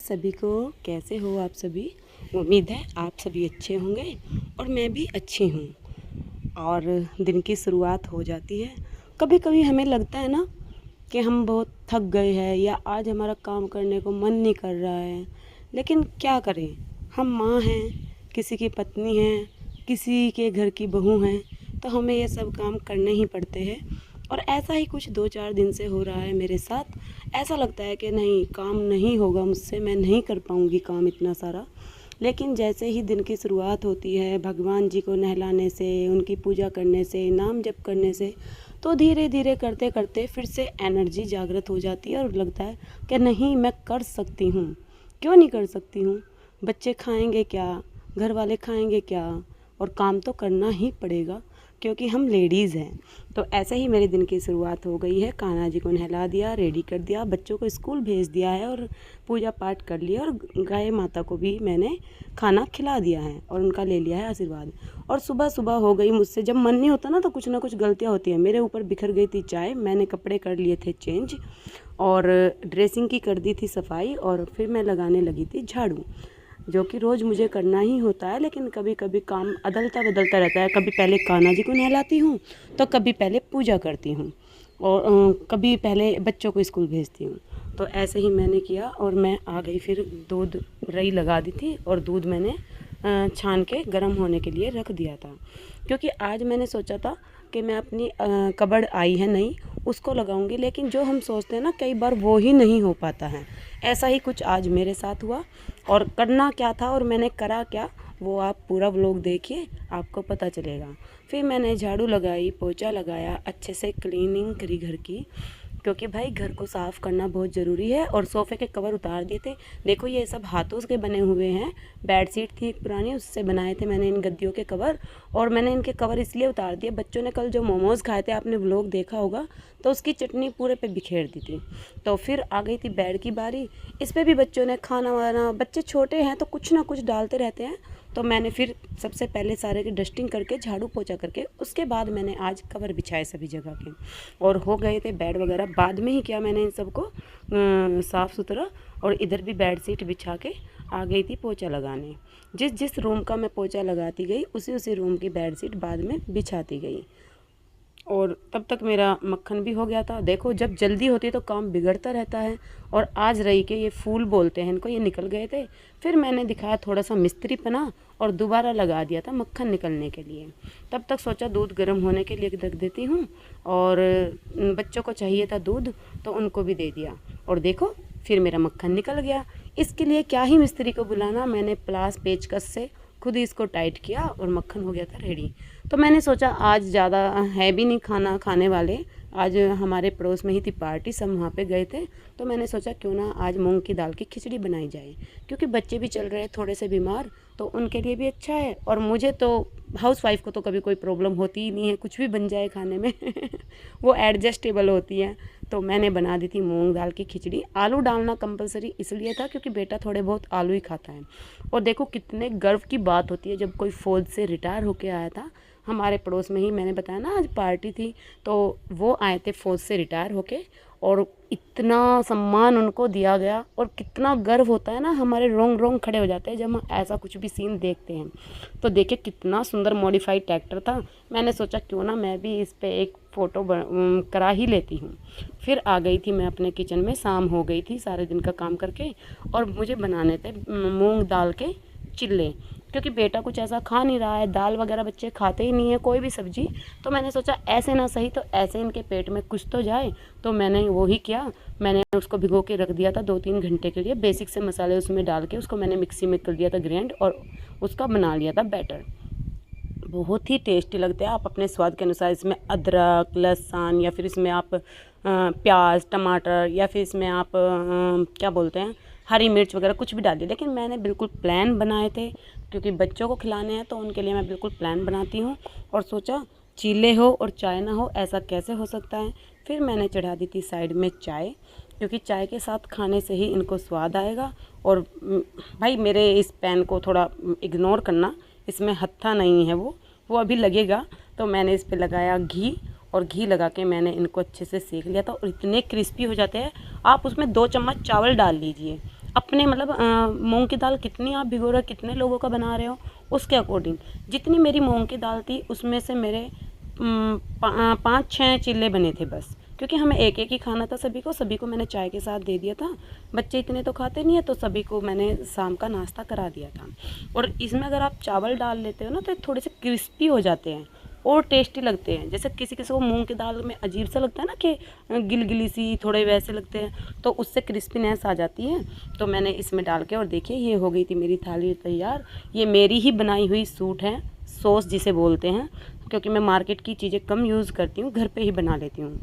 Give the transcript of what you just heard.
सभी को। कैसे हो आप सभी? उम्मीद है आप सभी अच्छे होंगे और मैं भी अच्छी हूँ। और दिन की शुरुआत हो जाती है। कभी कभी हमें लगता है ना कि हम बहुत थक गए हैं या आज हमारा काम करने को मन नहीं कर रहा है, लेकिन क्या करें, हम माँ हैं, किसी की पत्नी हैं, किसी के घर की बहू हैं, तो हमें ये सब काम करने ही पड़ते हैं। और ऐसा ही कुछ 2-4 दिन से हो रहा है मेरे साथ। ऐसा लगता है कि नहीं, काम नहीं होगा मुझसे, मैं नहीं कर पाऊँगी काम इतना सारा। लेकिन जैसे ही दिन की शुरुआत होती है, भगवान जी को नहलाने से, उनकी पूजा करने से, नाम जप करने से, तो धीरे धीरे करते करते फिर से एनर्जी जागृत हो जाती है और लगता है कि नहीं, मैं कर सकती हूँ। क्यों नहीं कर सकती हूँ? बच्चे खाएंगे क्या, घर वाले खाएंगे क्या, और काम तो करना ही पड़ेगा क्योंकि हम लेडीज़ हैं। तो ऐसे ही मेरे दिन की शुरुआत हो गई है। कान्हा जी को नहला दिया, रेडी कर दिया, बच्चों को स्कूल भेज दिया है और पूजा पाठ कर लिया, और गाय माता को भी मैंने खाना खिला दिया है और उनका ले लिया है आशीर्वाद। और सुबह सुबह हो गई मुझसे, जब मन नहीं होता ना तो कुछ ना कुछ गलतियाँ होती हैं। मेरे ऊपर बिखर गई थी चाय, मैंने कपड़े कर लिए थे चेंज और ड्रेसिंग की कर दी थी सफाई, और फिर मैं लगाने लगी थी झाड़ू, जो कि रोज़ मुझे करना ही होता है। लेकिन कभी कभी काम अदलता बदलता रहता है। कभी पहले कान्हा जी को नहलाती हूँ, तो कभी पहले पूजा करती हूँ, और कभी पहले बच्चों को स्कूल भेजती हूँ। तो ऐसे ही मैंने किया और मैं आ गई। फिर दूध रई लगा दी थी और दूध मैंने छान के गर्म होने के लिए रख दिया था, क्योंकि आज मैंने सोचा था कि मैं अपनी कबर्ड आई है नई, उसको लगाऊंगी। लेकिन जो हम सोचते हैं ना, कई बार वो ही नहीं हो पाता है। ऐसा ही कुछ आज मेरे साथ हुआ। और करना क्या था और मैंने करा क्या, वो आप पूरा व्लॉग देखिए, आपको पता चलेगा। फिर मैंने झाड़ू लगाई, पोछा लगाया, अच्छे से क्लीनिंग करी घर की, क्योंकि भाई घर को साफ़ करना बहुत ज़रूरी है। और सोफ़े के कवर उतार दिए थे। देखो, ये सब हाथों के बने हुए हैं। बेडशीट थी एक पुरानी, उससे बनाए थे मैंने इन गद्दियों के कवर। और मैंने इनके कवर इसलिए उतार दिए, बच्चों ने कल जो मोमोज़ खाए थे, आपने व्लॉग देखा होगा, तो उसकी चटनी पूरे पे बिखेर दी थी। तो फिर आ गई थी बेड की बारी। इस पर भी बच्चों ने खाना वाना, बच्चे छोटे हैं तो कुछ ना कुछ डालते रहते हैं। तो मैंने फिर सबसे पहले सारे की डस्टिंग करके, झाड़ू पोछा करके, उसके बाद मैंने आज कवर बिछाए सभी जगह के, और हो गए थे बेड वगैरह बाद में ही किया मैंने इन सबको साफ़ सुथरा। और इधर भी बेड शीट बिछा के आ गई थी पोछा लगाने। जिस जिस रूम का मैं पोछा लगाती गई, उसी उसी रूम की बेड शीट बाद में बिछाती गई। और तब तक मेरा मक्खन भी हो गया था। देखो, जब जल्दी होती है तो काम बिगड़ता रहता है। और आज रही के ये फूल बोलते हैं इनको, ये निकल गए थे। फिर मैंने दिखाया थोड़ा सा मिस्त्री पना और दोबारा लगा दिया था मक्खन निकलने के लिए। तब तक सोचा दूध गर्म होने के लिए रख देती हूँ, और बच्चों को चाहिए था दूध तो उनको भी दे दिया। और देखो, फिर मेरा मक्खन निकल गया। इसके लिए क्या ही मिस्त्री को बुलाना, मैंने प्लास पेचकस से खुद ही इसको टाइट किया और मक्खन हो गया था रेडी। तो मैंने सोचा आज ज़्यादा है भी नहीं खाना खाने वाले, आज हमारे पड़ोस में ही थी पार्टी, सब वहाँ पे गए थे। तो मैंने सोचा क्यों ना आज मूंग की दाल की खिचड़ी बनाई जाए, क्योंकि बच्चे भी चल रहे हैं थोड़े से बीमार, तो उनके लिए भी अच्छा है। और मुझे तो, हाउसवाइफ को तो कभी कोई प्रॉब्लम होती ही नहीं है, कुछ भी बन जाए खाने में वो एडजस्टेबल होती है। तो मैंने बना दी थी मूंग दाल की खिचड़ी। आलू डालना कंपलसरी इसलिए था क्योंकि बेटा थोड़े बहुत आलू ही खाता है। और देखो, कितने गर्व की बात होती है जब कोई फ़ौज से रिटायर होके आया था हमारे पड़ोस में ही, मैंने बताया ना आज पार्टी थी, तो वो आए थे फ़ौज से रिटायर होके, और इतना सम्मान उनको दिया गया। और कितना गर्व होता है ना, हमारे रोंग रोंग खड़े हो जाते हैं जब हम ऐसा कुछ भी सीन देखते हैं। तो देखिए कितना सुंदर मॉडिफाइड ट्रैक्टर था। मैंने सोचा क्यों ना मैं भी इस पे एक फ़ोटो करा ही लेती हूँ। फिर आ गई थी मैं अपने किचन में, शाम हो गई थी सारे दिन का काम करके, और मुझे बनाने थे मूंग दाल के चिल्ले, क्योंकि बेटा कुछ ऐसा खा नहीं रहा है, दाल वगैरह बच्चे खाते ही नहीं है कोई भी सब्जी। तो मैंने सोचा ऐसे ना सही तो ऐसे इनके पेट में कुछ तो जाए। तो मैंने वो ही किया, मैंने उसको भिगो के रख दिया था 2-3 घंटे के लिए। बेसिक से मसाले उसमें डाल के उसको मैंने मिक्सी में कर दिया था ग्राइंड, और उसका बना लिया था बैटर। बहुत ही टेस्टी लगते हैं। आप अपने स्वाद के अनुसार इसमें अदरक, लहसुन, या फिर इसमें आप प्याज, टमाटर, या फिर इसमें आप क्या बोलते हैं, हरी मिर्च वगैरह कुछ भी डालिए। लेकिन मैंने बिल्कुल प्लान बनाए थे, क्योंकि बच्चों को खिलाने हैं तो उनके लिए मैं बिल्कुल प्लान बनाती हूँ। और सोचा चीले हो और चाय ना हो, ऐसा कैसे हो सकता है। फिर मैंने चढ़ा दी थी साइड में चाय, क्योंकि चाय के साथ खाने से ही इनको स्वाद आएगा। और भाई मेरे इस पैन को थोड़ा इग्नोर करना, इसमें हत्था नहीं है, वो अभी लगेगा। तो मैंने इस पर लगाया घी, और घी लगा के मैंने इनको अच्छे से सेक लिया था, और इतने क्रिस्पी हो जाते हैं। आप उसमें 2 चम्मच चावल डाल लीजिए, अपने मतलब मूंग की दाल कितनी आप भिगो रहे हो, कितने लोगों का बना रहे हो, उसके अकॉर्डिंग। जितनी मेरी मूंग की दाल थी उसमें से मेरे 5-6 चिल्ले बने थे बस, क्योंकि हमें एक एक ही खाना था सभी को मैंने चाय के साथ दे दिया था। बच्चे इतने तो खाते नहीं है, तो सभी को मैंने शाम का नाश्ता करा दिया था। और इसमें अगर आप चावल डाल लेते हो ना, तो ये थोड़े से क्रिस्पी हो जाते हैं और टेस्टी लगते हैं। जैसे किसी किसी को मूंग की दाल में अजीब सा लगता है ना कि गिलगिली सी, थोड़े वैसे लगते हैं, तो उससे क्रिस्पीनेस आ जाती है। तो मैंने इसमें डाल के, और देखिए ये हो गई थी मेरी थाली तैयार। ये मेरी ही बनाई हुई सूट है, सॉस जिसे बोलते हैं, क्योंकि मैं मार्केट की चीज़ें कम यूज़ करती हूँ, घर पे ही बना लेती हूँ।